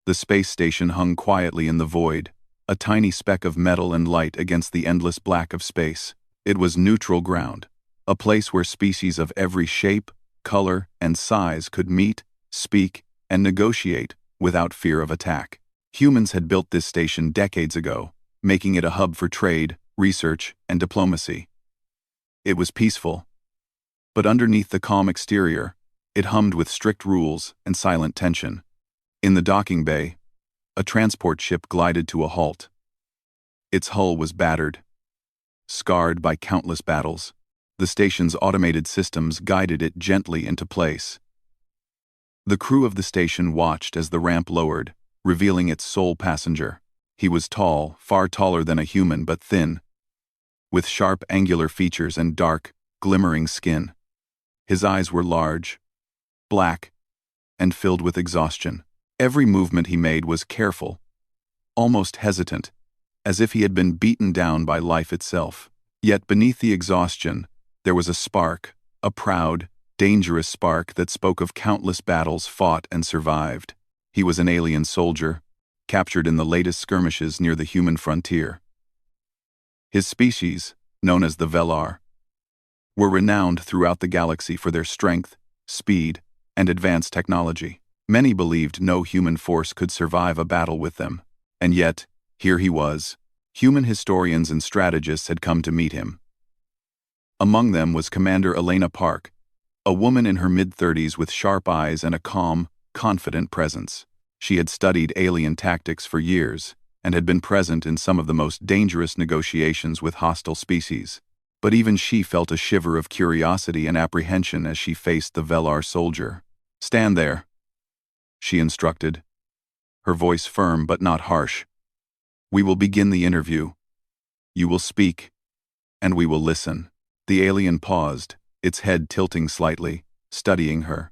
The space station hung quietly in the void, a tiny speck of metal and light against the endless black of space. It was neutral ground, a place where species of every shape, color, and size could meet, speak, and negotiate without fear of attack. Humans had built this station decades ago, making it a hub for trade, research, and diplomacy. It was peaceful, but underneath the calm exterior, it hummed with strict rules and silent tension. In the docking bay, a transport ship glided to a halt. Its hull was battered, scarred by countless battles. The station's automated systems guided it gently into place. The crew of the station watched as the ramp lowered, revealing its sole passenger. He was tall, far taller than a human, but thin, with sharp angular features and dark, glimmering skin. His eyes were large, black, and filled with exhaustion. Every movement he made was careful, almost hesitant, as if he had been beaten down by life itself. Yet beneath the exhaustion, there was a spark, a proud, dangerous spark that spoke of countless battles fought and survived. He was an alien soldier, captured in the latest skirmishes near the human frontier. His species, known as the Velar, were renowned throughout the galaxy for their strength, speed, and advanced technology. Many believed no human force could survive a battle with them, and yet, here he was. Human historians and strategists had come to meet him. Among them was Commander Elena Park, a woman in her mid-30s with sharp eyes and a calm, confident presence. She had studied alien tactics for years and had been present in some of the most dangerous negotiations with hostile species. But even she felt a shiver of curiosity and apprehension as she faced the Velar soldier. "Stand there," she instructed, her voice firm but not harsh. "We will begin the interview. You will speak, and we will listen." The alien paused, its head tilting slightly, studying her.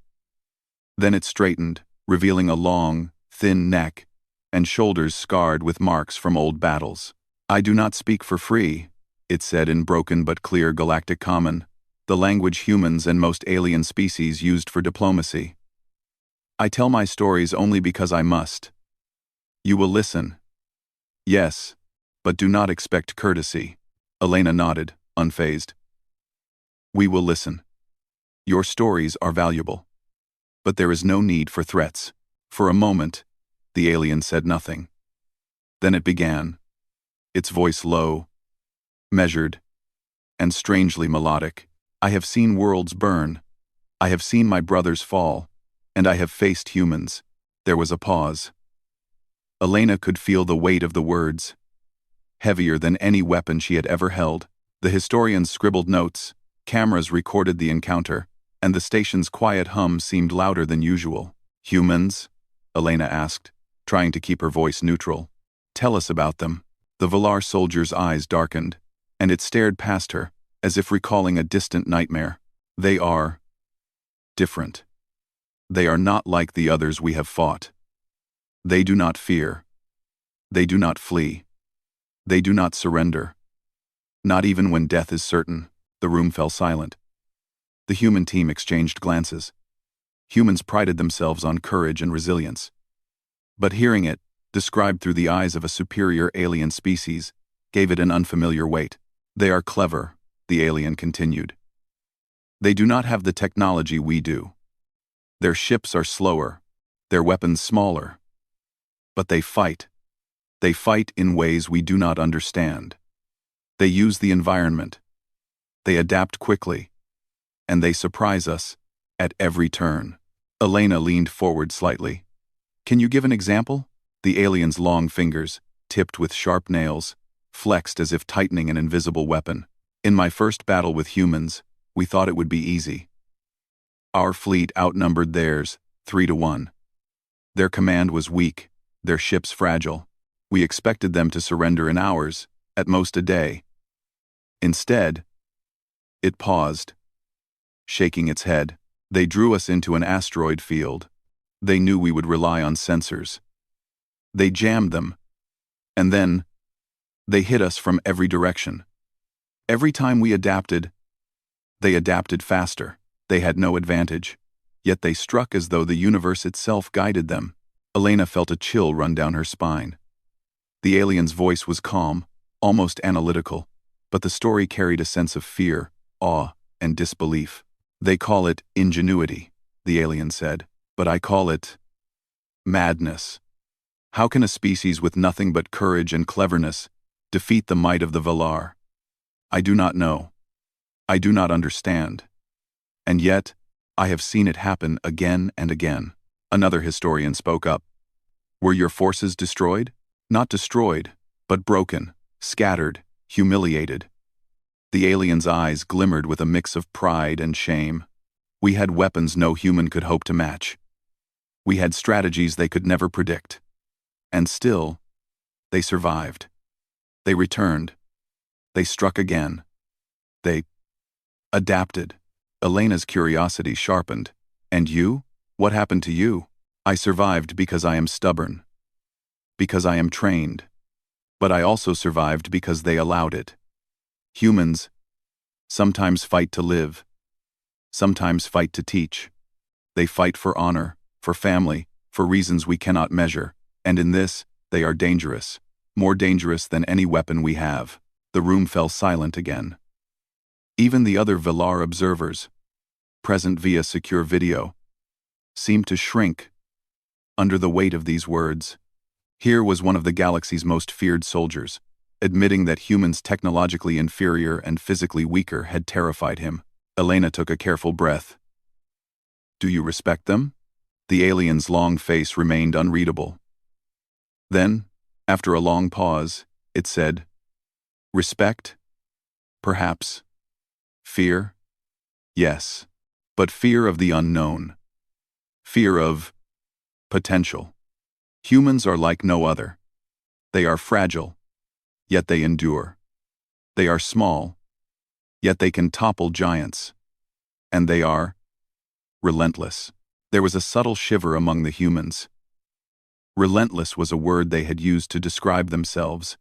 Then it straightened, revealing a long, thin neck and shoulders scarred with marks from old battles. "I do not speak for free," it said in broken but clear Galactic Common, the language humans and most alien species used for diplomacy. "I tell my stories only because I must. You will listen. Yes, but do not expect courtesy." Elena nodded, unfazed. "We will listen. Your stories are valuable. But there is no need for threats." For a moment, the alien said nothing. Then it began, its voice low, measured, and strangely melodic. "I have seen worlds burn. I have seen my brothers fall, and I have faced humans." There was a pause. Elena could feel the weight of the words, heavier than any weapon she had ever held. The historians scribbled notes, cameras recorded the encounter, and the station's quiet hum seemed louder than usual. "Humans?" Elena asked, trying to keep her voice neutral. "Tell us about them." The Velar soldier's eyes darkened, and it stared past her, as if recalling a distant nightmare. "They are different. They are not like the others we have fought. They do not fear. They do not flee. They do not surrender. Not even when death is certain." The room fell silent. The human team exchanged glances. Humans prided themselves on courage and resilience. But hearing it, described through the eyes of a superior alien species, gave it an unfamiliar weight. "They are clever," the alien continued. "They do not have the technology we do. Their ships are slower, their weapons smaller. But they fight. They fight in ways we do not understand. They use the environment. They adapt quickly. And they surprise us at every turn." Elena leaned forward slightly. "Can you give an example?" The alien's long fingers, tipped with sharp nails, flexed as if tightening an invisible weapon. "In my first battle with humans, we thought it would be easy. Our fleet outnumbered theirs, 3-1. Their command was weak, their ships fragile. We expected them to surrender in hours, at most a day. Instead," it paused, shaking its head, "they drew us into an asteroid field. They knew we would rely on sensors. They jammed them. And then, they hit us from every direction. Every time we adapted, they adapted faster. They had no advantage, yet they struck as though the universe itself guided them." Elena felt a chill run down her spine. The alien's voice was calm, almost analytical, but the story carried a sense of fear, awe, and disbelief. "They call it ingenuity," the alien said, "but I call it madness. How can a species with nothing but courage and cleverness defeat the might of the Valar? I do not know. I do not understand. And yet, I have seen it happen again and again." Another historian spoke up. "Were your forces destroyed? Not destroyed, but broken, scattered, humiliated." The alien's eyes glimmered with a mix of pride and shame. "We had weapons no human could hope to match. We had strategies they could never predict. And still, they survived. They returned. They struck again. They adapted." Elena's curiosity sharpened. "And you? What happened to you?" "I survived because I am stubborn. Because I am trained. But I also survived because they allowed it. Humans sometimes fight to live. Sometimes fight to teach. They fight for honor, for family, for reasons we cannot measure. And in this, they are dangerous. More dangerous than any weapon we have." The room fell silent again. Even the other Valar observers, present via secure video, seemed to shrink under the weight of these words. Here was one of the galaxy's most feared soldiers, admitting that humans technologically inferior and physically weaker had terrified him. Elena took a careful breath. "Do you respect them?" The alien's long face remained unreadable. Then, after a long pause, it said, "Respect? Perhaps. Fear? Yes. But fear of the unknown. Fear of potential. Humans are like no other. They are fragile, yet they endure. They are small, yet they can topple giants. And they are relentless." There was a subtle shiver among the humans. Relentless was a word they had used to describe themselves,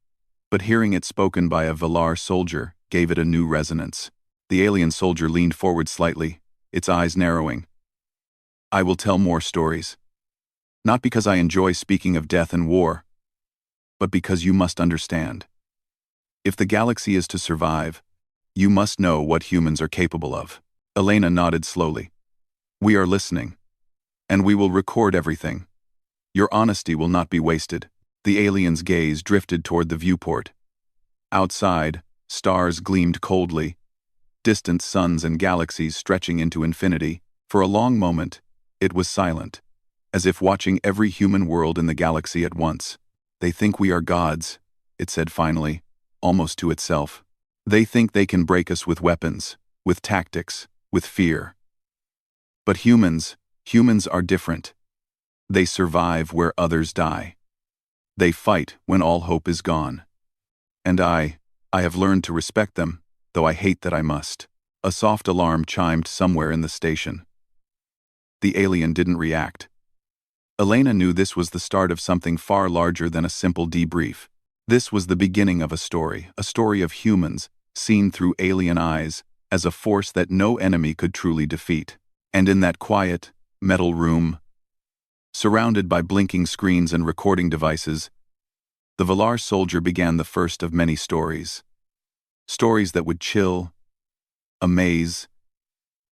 but hearing it spoken by a Valar soldier gave it a new resonance. The alien soldier leaned forward slightly, its eyes narrowing. "I will tell more stories. Not because I enjoy speaking of death and war, but because you must understand. If the galaxy is to survive, you must know what humans are capable of." Elena nodded slowly. "We are listening, and we will record everything. Your honesty will not be wasted." The alien's gaze drifted toward the viewport. Outside, stars gleamed coldly, distant suns and galaxies stretching into infinity. For a long moment, it was silent, as if watching every human world in the galaxy at once. "They think we are gods," it said finally, almost to itself. "They think they can break us with weapons, with tactics, with fear. But humans are different. They survive where others die. They fight when all hope is gone. And I have learned to respect them, though I hate that I must." A soft alarm chimed somewhere in the station. The alien didn't react. Elena knew this was the start of something far larger than a simple debrief. This was the beginning of a story of humans, seen through alien eyes, as a force that no enemy could truly defeat. And in that quiet, metal room, surrounded by blinking screens and recording devices, the Valar soldier began the first of many stories. Stories that would chill, amaze,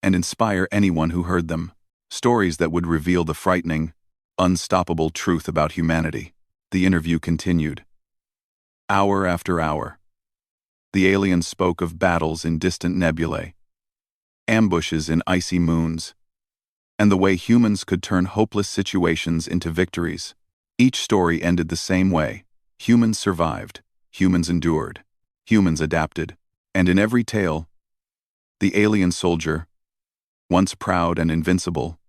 and inspire anyone who heard them. Stories that would reveal the frightening, unstoppable truth about humanity. The interview continued. Hour after hour, the alien spoke of battles in distant nebulae, ambushes in icy moons, and the way humans could turn hopeless situations into victories. Each story ended the same way. Humans survived, humans endured, humans adapted, and in every tale, the alien soldier, once proud and invincible,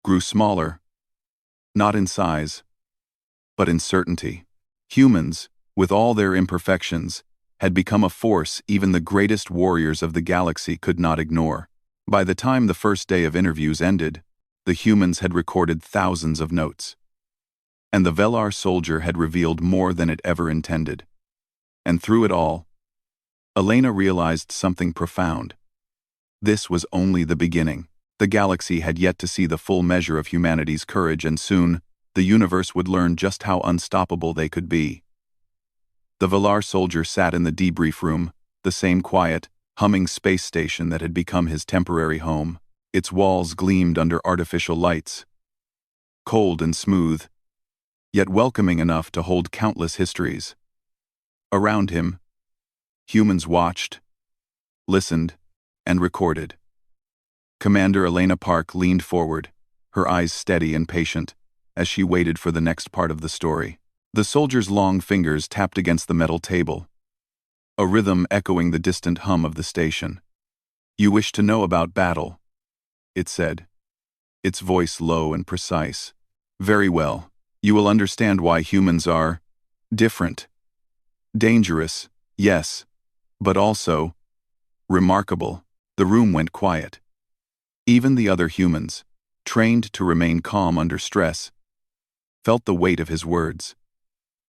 grew smaller, not in size, but in certainty. Humans, with all their imperfections, had become a force even the greatest warriors of the galaxy could not ignore. By the time the first day of interviews ended, the humans had recorded thousands of notes. And the Valar soldier had revealed more than it ever intended. And through it all, Elena realized something profound. This was only the beginning. The galaxy had yet to see the full measure of humanity's courage, and soon, the universe would learn just how unstoppable they could be. The Valar soldier sat in the debrief room, the same quiet, humming space station that had become his temporary home. Its walls gleamed under artificial lights. Cold and smooth, yet welcoming enough to hold countless histories. Around him, humans watched, listened, and recorded. Commander Elena Park leaned forward, her eyes steady and patient, as she waited for the next part of the story. The soldier's long fingers tapped against the metal table, a rhythm echoing the distant hum of the station. "You wish to know about battle," it said, its voice low and precise. "Very well. You will understand why humans are different. Dangerous, yes, but also remarkable." The room went quiet. Even the other humans, trained to remain calm under stress, felt the weight of his words.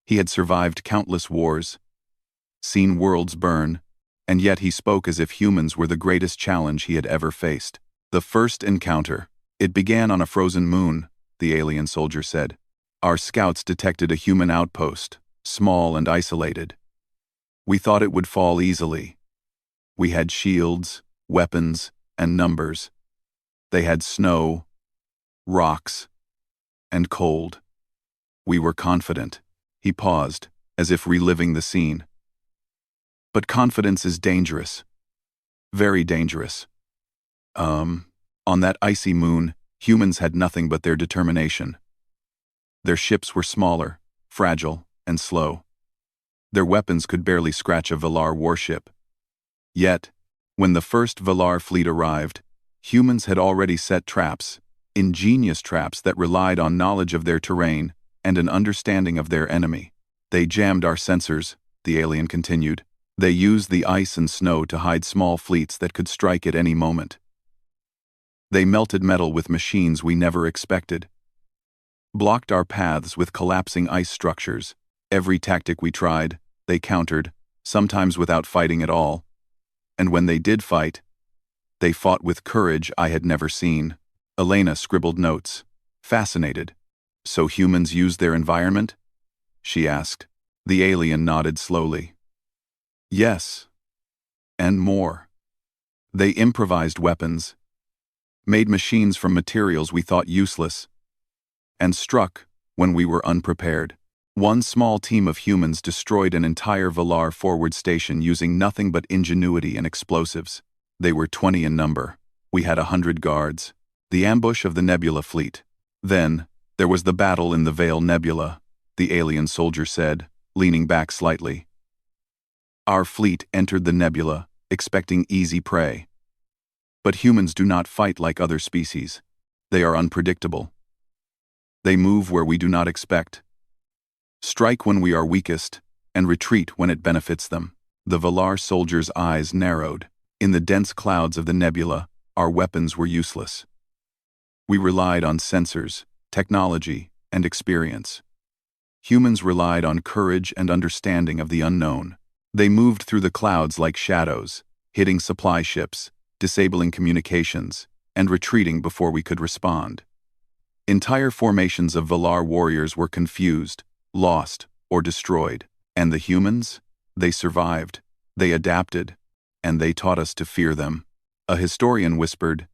He had survived countless wars, seen worlds burn, and yet he spoke as if humans were the greatest challenge he had ever faced. The first encounter. "It began on a frozen moon," the alien soldier said. "Our scouts detected a human outpost, small and isolated. We thought it would fall easily. We had shields, weapons, and numbers. They had snow, rocks, and cold. We were confident." He paused, as if reliving the scene. "But confidence is dangerous. Very dangerous. On that icy moon, humans had nothing but their determination. Their ships were smaller, fragile, and slow. Their weapons could barely scratch a Valar warship. Yet, when the first Valar fleet arrived, humans had already set traps, ingenious traps that relied on knowledge of their terrain and an understanding of their enemy. They jammed our sensors," the alien continued. "They used the ice and snow to hide small fleets that could strike at any moment. They melted metal with machines we never expected. Blocked our paths with collapsing ice structures. Every tactic we tried, they countered, sometimes without fighting at all. And when they did fight, they fought with courage I had never seen." Elena scribbled notes, fascinated. "So humans used their environment?" she asked. The alien nodded slowly. "Yes. And more. They improvised weapons, made machines from materials we thought useless, and struck when we were unprepared. One small team of humans destroyed an entire Valar forward station using nothing but ingenuity and explosives. They were 20 in number. We had 100 guards. The ambush of the Nebula fleet. Then, there was the battle in the Vale Nebula," the alien soldier said, leaning back slightly. "Our fleet entered the nebula, expecting easy prey. But humans do not fight like other species. They are unpredictable. They move where we do not expect, strike when we are weakest, and retreat when it benefits them." The Valar soldier's eyes narrowed. "In the dense clouds of the nebula, our weapons were useless. We relied on sensors, technology, and experience. Humans relied on courage and understanding of the unknown. They moved through the clouds like shadows, hitting supply ships, disabling communications, and retreating before we could respond. Entire formations of Valar warriors were confused, lost, or destroyed. And the humans? They survived, they adapted, and they taught us to fear them." A historian whispered,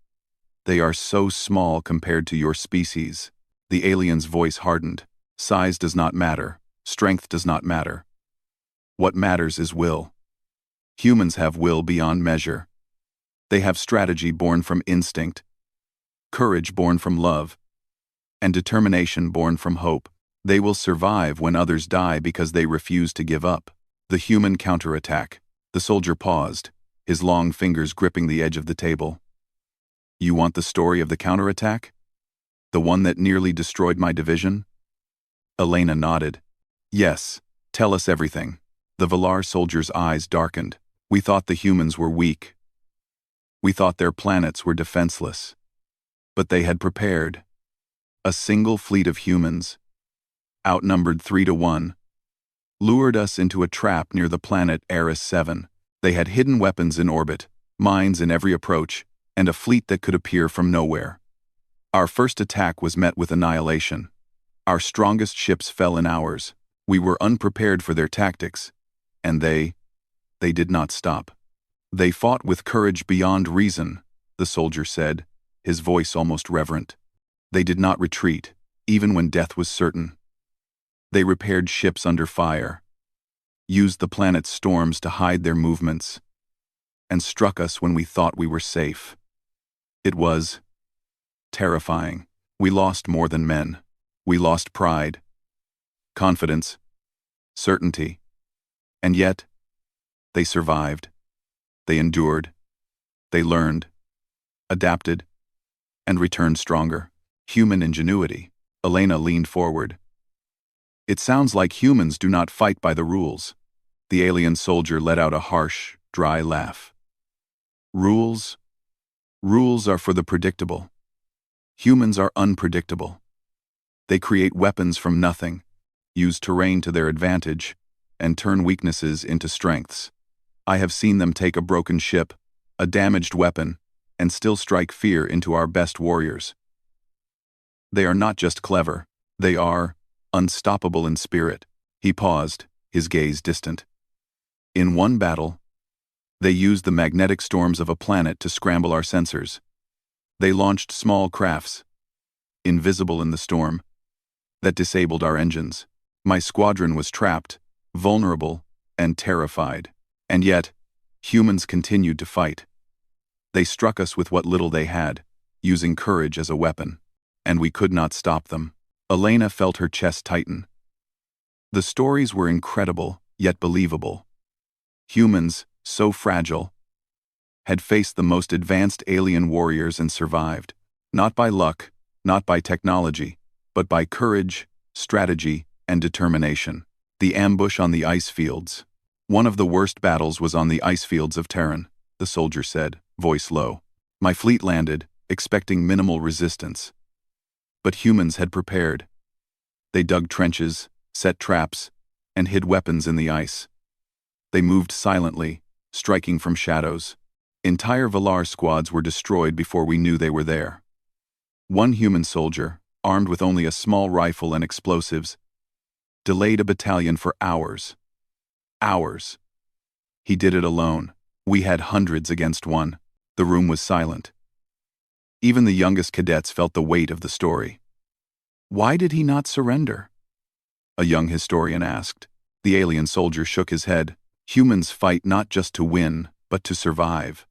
"They are so small compared to your species." The alien's voice hardened. "Size does not matter. Strength does not matter. What matters is will. Humans have will beyond measure. They have strategy born from instinct, courage born from love, and determination born from hope. They will survive when others die because they refuse to give up." The human counterattack. The soldier paused, his long fingers gripping the edge of the table. "You want the story of the counterattack? The one that nearly destroyed my division?" Elena nodded. "Yes, tell us everything." The Valar soldier's eyes darkened. "We thought the humans were weak. We thought their planets were defenseless. But they had prepared. A single fleet of humans, outnumbered 3-1, lured us into a trap near the planet Eris 7. They had hidden weapons in orbit, mines in every approach, and a fleet that could appear from nowhere. Our first attack was met with annihilation. Our strongest ships fell in ours. We were unprepared for their tactics, and they did not stop. They fought with courage beyond reason, the soldier said, his voice almost reverent. They did not retreat, even when death was certain. They repaired ships under fire, used the planet's storms to hide their movements, and struck us when we thought we were safe. It was terrifying. We lost more than men. We lost pride, confidence, certainty. And yet, they survived. They endured. They learned, adapted, and returned stronger. Human ingenuity. Elena leaned forward. It sounds like humans do not fight by the rules. The alien soldier let out a harsh, dry laugh. Rules? Rules are for the predictable. Humans are unpredictable. They create weapons from nothing, use terrain to their advantage, and turn weaknesses into strengths. I have seen them take a broken ship, a damaged weapon, and still strike fear into our best warriors. They are not just clever, they are unstoppable in spirit. He paused, his gaze distant. In one battle, they used the magnetic storms of a planet to scramble our sensors. They launched small crafts, invisible in the storm, that disabled our engines. My squadron was trapped, vulnerable, and terrified. And yet, humans continued to fight. They struck us with what little they had, using courage as a weapon. And we could not stop them. Elena felt her chest tighten. The stories were incredible, yet believable. Humans, so fragile, had faced the most advanced alien warriors and survived. Not by luck, not by technology, but by courage, strategy, and determination. The ambush on the ice fields. One of the worst battles was on the ice fields of Terran, the soldier said, voice low. My fleet landed, expecting minimal resistance. But humans had prepared. They dug trenches, set traps, and hid weapons in the ice. They moved silently, striking from shadows. Entire Valar squads were destroyed before we knew they were there. One human soldier, armed with only a small rifle and explosives, delayed a battalion for hours. Hours. He did it alone. We had hundreds against one. The room was silent. Even the youngest cadets felt the weight of the story. Why did he not surrender? A young historian asked. The alien soldier shook his head. Humans fight not just to win, but to survive.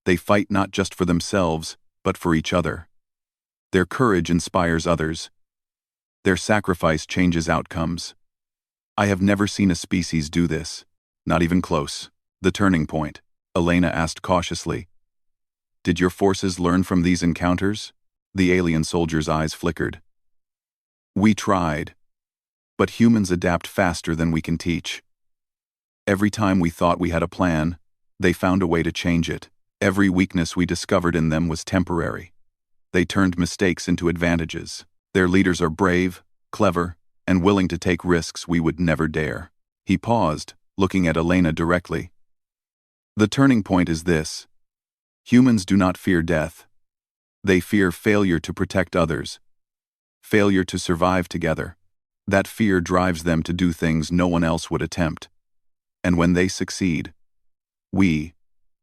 They fight not just for themselves, but for each other. Their courage inspires others. Their sacrifice changes outcomes. I have never seen a species do this, not even close. The turning point, Elena asked cautiously. Did your forces learn from these encounters? The alien soldier's eyes flickered. We tried, but humans adapt faster than we can teach. Every time we thought we had a plan, they found a way to change it. Every weakness we discovered in them was temporary. They turned mistakes into advantages. Their leaders are brave, clever, and willing to take risks we would never dare. He paused, looking at Elena directly. The turning point is this. Humans do not fear death. They fear failure to protect others, failure to survive together. That fear drives them to do things no one else would attempt. And when they succeed, we,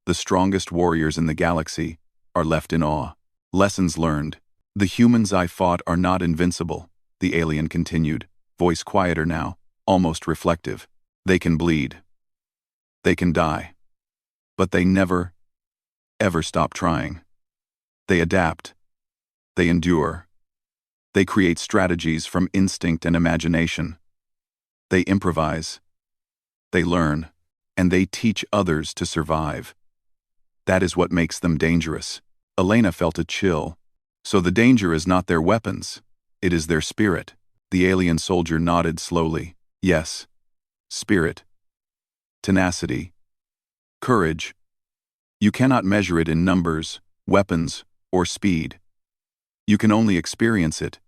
the strongest warriors in the galaxy, are left in awe. Lessons learned. The humans I fought are not invincible, the alien continued, voice quieter now, almost reflective. They can bleed. They can die. But they never, ever stop trying. They adapt. They endure. They create strategies from instinct and imagination. They improvise. They learn. And they teach others to survive. That is what makes them dangerous. Elena felt a chill. So the danger is not their weapons. It is their spirit. The alien soldier nodded slowly. Yes. Spirit. Tenacity. Courage. You cannot measure it in numbers, weapons, or speed. You can only experience it.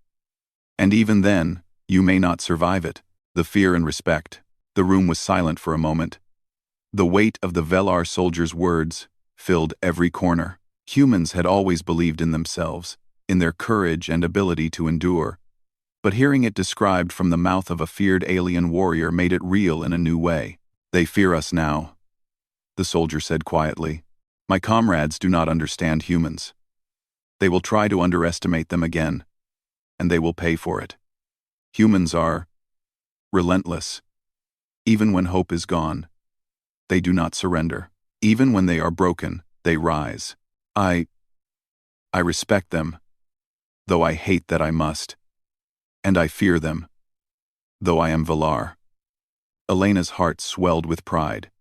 And even then, you may not survive it. The fear and respect. The room was silent for a moment. The weight of the Valar soldier's words filled every corner. Humans had always believed in themselves, in their courage and ability to endure. But hearing it described from the mouth of a feared alien warrior made it real in a new way. "They fear us now," the soldier said quietly. "My comrades do not understand humans. They will try to underestimate them again, and they will pay for it. Humans are relentless. Even when hope is gone, they do not surrender. Even when they are broken, they rise. I respect them, though I hate that I must. And I fear them, though I am Valar." Elena's heart swelled with pride.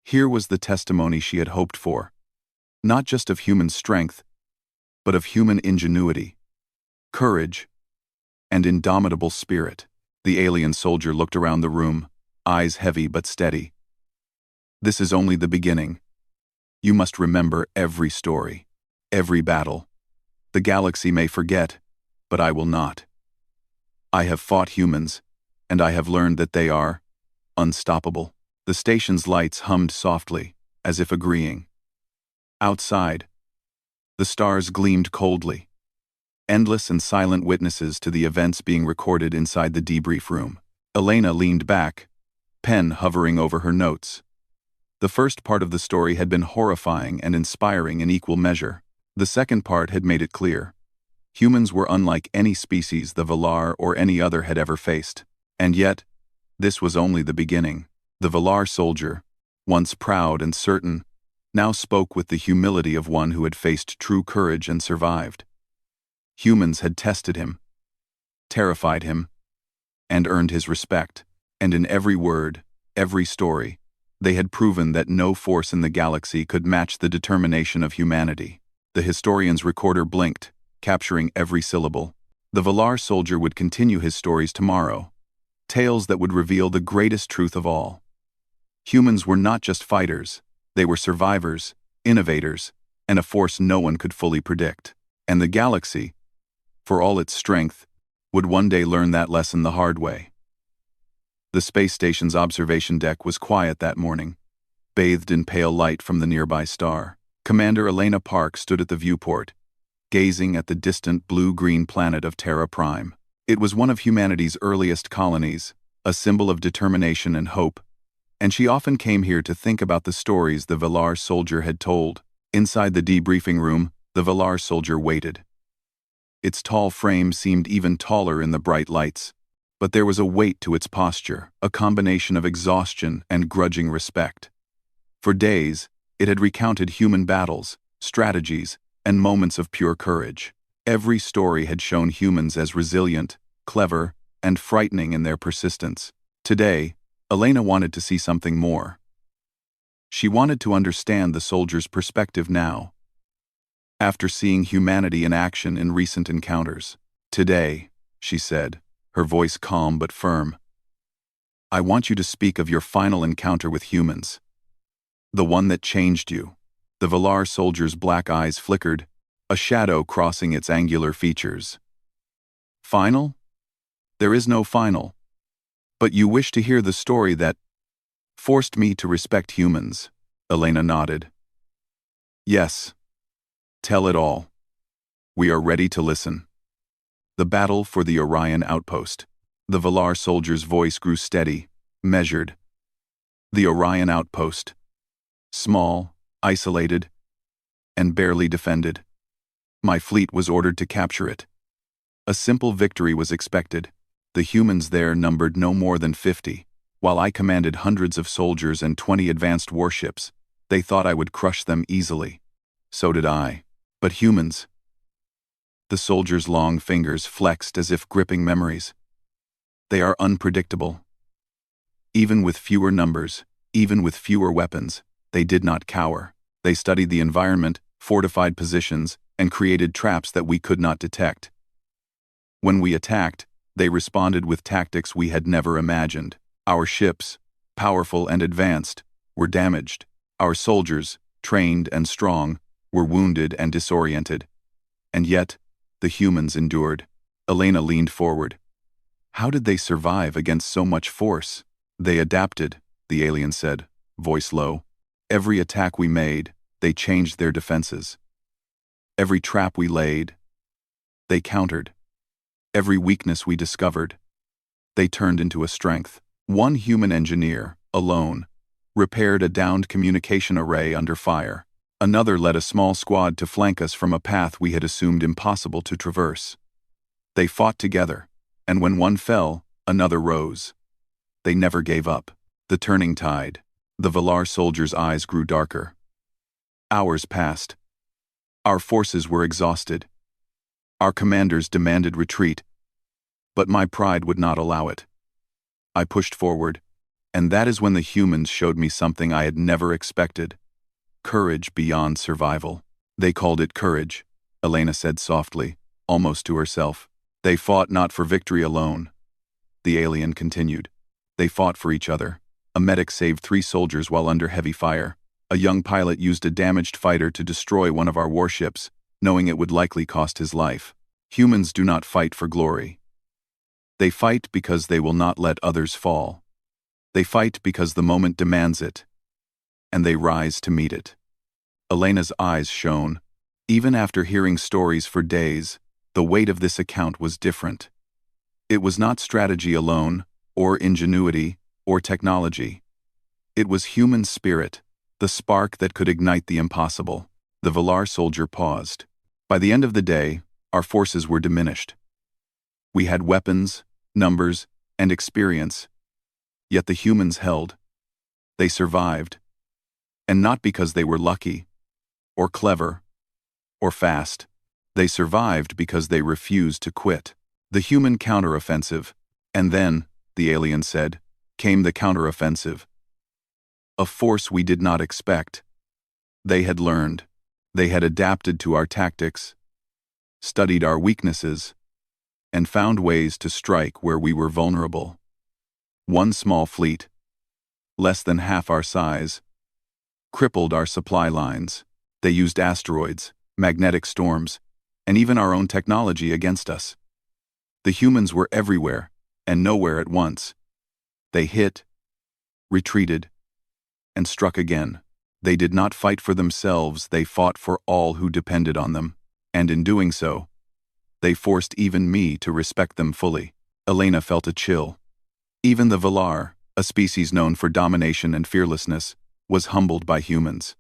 Here was the testimony she had hoped for, not just of human strength, but of human ingenuity, courage, and indomitable spirit. The alien soldier looked around the room, eyes heavy but steady. "This is only the beginning. You must remember every story, every battle. The galaxy may forget, but I will not. I have fought humans, and I have learned that they are unstoppable." The station's lights hummed softly, as if agreeing. Outside, the stars gleamed coldly, endless and silent witnesses to the events being recorded inside the debrief room. Elena leaned back, pen hovering over her notes. The first part of the story had been horrifying and inspiring in equal measure. The second part had made it clear. Humans were unlike any species the Valar or any other had ever faced. And yet, this was only the beginning. The Valar soldier, once proud and certain, now spoke with the humility of one who had faced true courage and survived. Humans had tested him, terrified him, and earned his respect. And in every word, every story, they had proven that no force in the galaxy could match the determination of humanity. The historian's recorder blinked, capturing every syllable. The Valar soldier would continue his stories tomorrow, tales that would reveal the greatest truth of all. Humans were not just fighters, they were survivors, innovators, and a force no one could fully predict. And the galaxy, for all its strength, would one day learn that lesson the hard way. The space station's observation deck was quiet that morning, bathed in pale light from the nearby star. Commander Elena Park stood at the viewport, gazing at the distant blue-green planet of Terra Prime. It was one of humanity's earliest colonies, a symbol of determination and hope, and she often came here to think about the stories the Valar soldier had told. Inside the debriefing room, the Valar soldier waited. Its tall frame seemed even taller in the bright lights, but there was a weight to its posture, a combination of exhaustion and grudging respect. For days, it had recounted human battles, strategies, and moments of pure courage. Every story had shown humans as resilient, clever, and frightening in their persistence. Today, Elena wanted to see something more. She wanted to understand the soldier's perspective now, after seeing humanity in action in recent encounters. "Today," she said, her voice calm but firm, "I want you to speak of your final encounter with humans. The one that changed you." The Valar soldier's black eyes flickered, a shadow crossing its angular features. "Final? There is no final. But you wish to hear the story that forced me to respect humans." Elena nodded. "Yes. Tell it all. We are ready to listen." The battle for the Orion outpost. The Valar soldier's voice grew steady, measured. The Orion outpost. Small, isolated, and barely defended. My fleet was ordered to capture it. A simple victory was expected. The humans there numbered no more than 50. While I commanded hundreds of soldiers and 20 advanced warships, they thought I would crush them easily. So did I. But humans... The soldier's long fingers flexed as if gripping memories. They are unpredictable. Even with fewer numbers, even with fewer weapons, they did not cower. They studied the environment, fortified positions, and created traps that we could not detect. When we attacked, they responded with tactics we had never imagined. Our ships, powerful and advanced, were damaged. Our soldiers, trained and strong, were wounded and disoriented. And yet, the humans endured. Elena leaned forward. How did they survive against so much force? "They adapted," the alien said, voice low. "Every attack we made, they changed their defenses. Every trap we laid, they countered. every weakness we discovered, they turned into a strength. One human engineer, alone, repaired a downed communication array under fire. Another led a small squad to flank us from a path we had assumed impossible to traverse. They fought together, and when one fell, another rose. They never gave up. The turning tide. The Valar soldiers' eyes grew darker. Hours passed. Our forces were exhausted. Our commanders demanded retreat, but my pride would not allow it. I pushed forward, and that is when the humans showed me something I had never expected. Courage beyond survival. They called it courage, Elena said softly, almost to herself. They fought not for victory alone. The alien continued. They fought for each other. A medic saved 3 soldiers while under heavy fire. A young pilot used a damaged fighter to destroy one of our warships, knowing it would likely cost his life. Humans do not fight for glory. They fight because they will not let others fall. They fight because the moment demands it, and they rise to meet it. Elena's eyes shone. Even after hearing stories for days, the weight of this account was different. It was not strategy alone, or ingenuity, or technology. It was human spirit, the spark that could ignite the impossible. The Valar soldier paused. By the end of the day, our forces were diminished. We had weapons, numbers, and experience, yet the humans held. They survived. And not because they were lucky, or clever, or fast. They survived because they refused to quit. The human counteroffensive, and then, the alien said, came the counteroffensive. A force we did not expect. They had learned. They had adapted to our tactics, studied our weaknesses, and found ways to strike where we were vulnerable. One small fleet, less than half our size, crippled our supply lines. They used asteroids, magnetic storms, and even our own technology against us. The humans were everywhere, and nowhere at once. They hit, retreated, and struck again. They did not fight for themselves, they fought for all who depended on them. And in doing so, they forced even me to respect them fully. Elena felt a chill. Even the Valar, a species known for domination and fearlessness, was humbled by humans.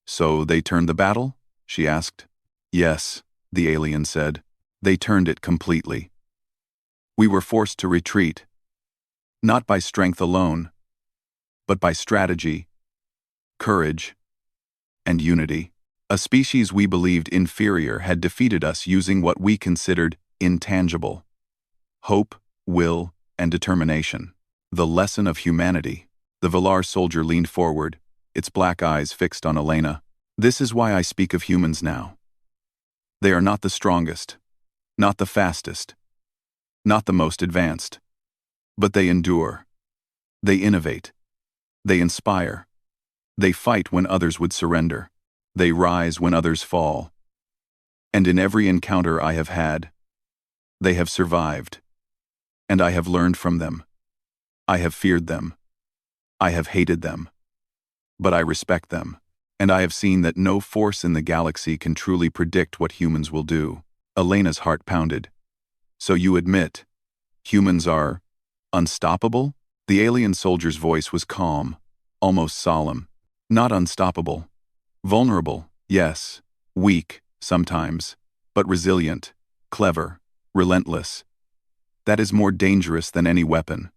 So they turned the battle? She asked. Yes, the alien said. They turned it completely. We were forced to retreat, not by strength alone, but by strategy, courage, and unity. A species we believed inferior had defeated us using what we considered intangible: hope, will, and determination. The lesson of humanity. The Valar soldier leaned forward, its black eyes fixed on Elena. This is why I speak of humans now. They are not the strongest, not the fastest, not the most advanced, but they endure. They innovate. They inspire. They fight when others would surrender. They rise when others fall. And in every encounter I have had, they have survived. And I have learned from them. I have feared them. I have hated them. But I respect them. And I have seen that no force in the galaxy can truly predict what humans will do. Elena's heart pounded. So you admit, humans are unstoppable? The alien soldier's voice was calm, almost solemn. Not unstoppable. Vulnerable, yes. Weak, sometimes. But resilient, clever, relentless. That is more dangerous than any weapon.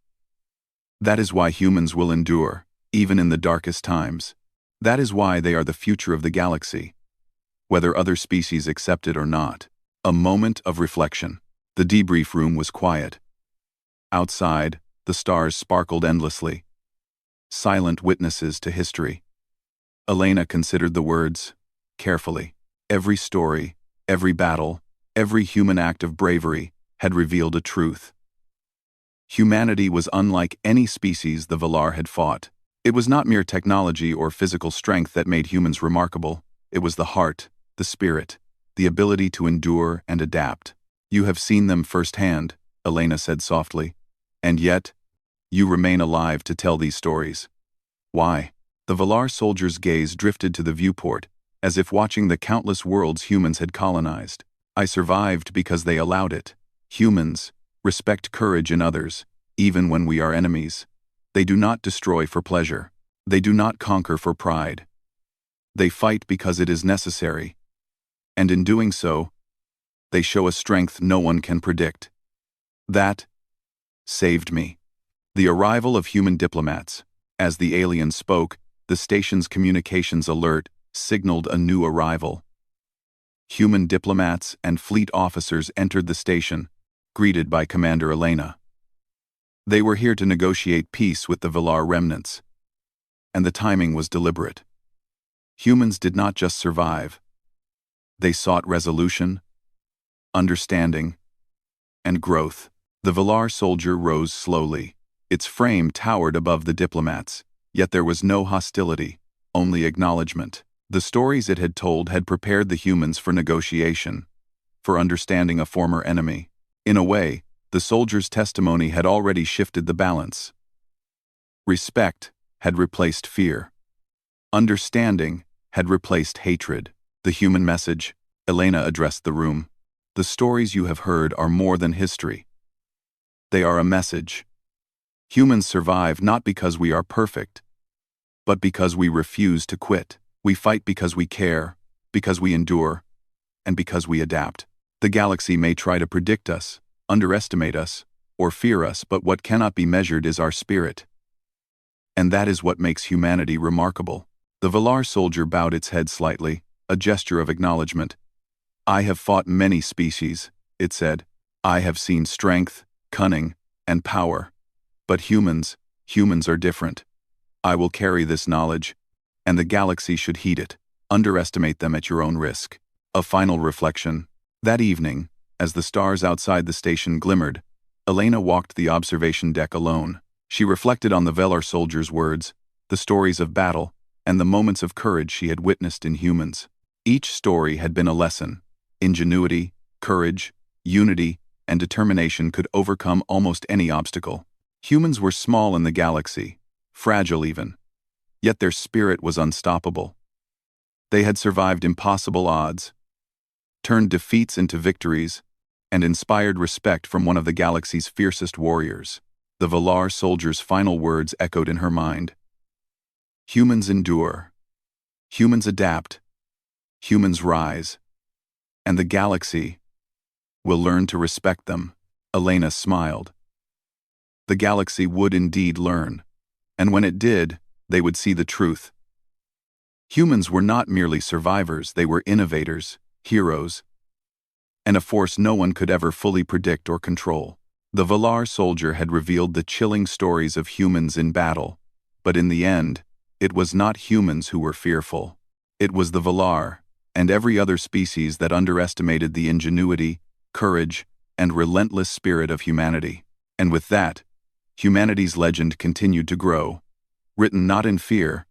That is why humans will endure, even in the darkest times. That is why they are the future of the galaxy, whether other species accept it or not. A moment of reflection. The debrief room was quiet. Outside, the stars sparkled endlessly. Silent witnesses to history. Elena considered the words carefully. Every story, every battle, every human act of bravery had revealed a truth. Humanity was unlike any species the Valar had fought. It was not mere technology or physical strength that made humans remarkable. It was the heart, the spirit, the ability to endure and adapt. You have seen them firsthand, Elena said softly. And yet, you remain alive to tell these stories. Why? The Valar soldier's gaze drifted to the viewport, as if watching the countless worlds humans had colonized. I survived because they allowed it. Humans respect courage in others, even when we are enemies. They do not destroy for pleasure. They do not conquer for pride. They fight because it is necessary. And in doing so, they show a strength no one can predict. That saved me. The arrival of human diplomats. As the alien spoke, the station's communications alert signaled a new arrival. Human diplomats and fleet officers entered the station, greeted by Commander Elena. They were here to negotiate peace with the Villar remnants. And the timing was deliberate. Humans did not just survive. They sought resolution, understanding, and growth. The Villar soldier rose slowly. Its frame towered above the diplomats, yet there was no hostility, only acknowledgement. The stories it had told had prepared the humans for negotiation, for understanding a former enemy. In a way, the soldier's testimony had already shifted the balance. Respect had replaced fear. Understanding had replaced hatred. The human message, Elena addressed the room. The stories you have heard are more than history. They are a message. Humans survive not because we are perfect, but because we refuse to quit. We fight because we care, because we endure, and because we adapt. The galaxy may try to predict us, underestimate us, or fear us, but what cannot be measured is our spirit. And that is what makes humanity remarkable. The Villar soldier bowed its head slightly, a gesture of acknowledgement. I have fought many species, it said. I have seen strength, cunning, and power. But humans are different. I will carry this knowledge, and the galaxy should heed it. Underestimate them at your own risk. A final reflection. That evening, as the stars outside the station glimmered, Elena walked the observation deck alone. She reflected on the Villar soldier's words, the stories of battle, and the moments of courage she had witnessed in humans. Each story had been a lesson. Ingenuity, courage, unity, and determination could overcome almost any obstacle. Humans were small in the galaxy, fragile even, yet their spirit was unstoppable. They had survived impossible odds, turned defeats into victories, and inspired respect from one of the galaxy's fiercest warriors. The Villar soldier's final words echoed in her mind. Humans endure. Humans adapt. Humans rise. And the galaxy will learn to respect them. Elena smiled. The galaxy would indeed learn, and when it did, they would see the truth. Humans were not merely survivors, they were innovators, heroes, and a force no one could ever fully predict or control. The Villar soldier had revealed the chilling stories of humans in battle, but in the end, it was not humans who were fearful. It was the Villar, and every other species that underestimated the ingenuity, courage, and relentless spirit of humanity. And with that, humanity's legend continued to grow, written not in fear,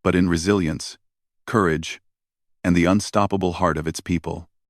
but in resilience, courage, and the unstoppable heart of its people.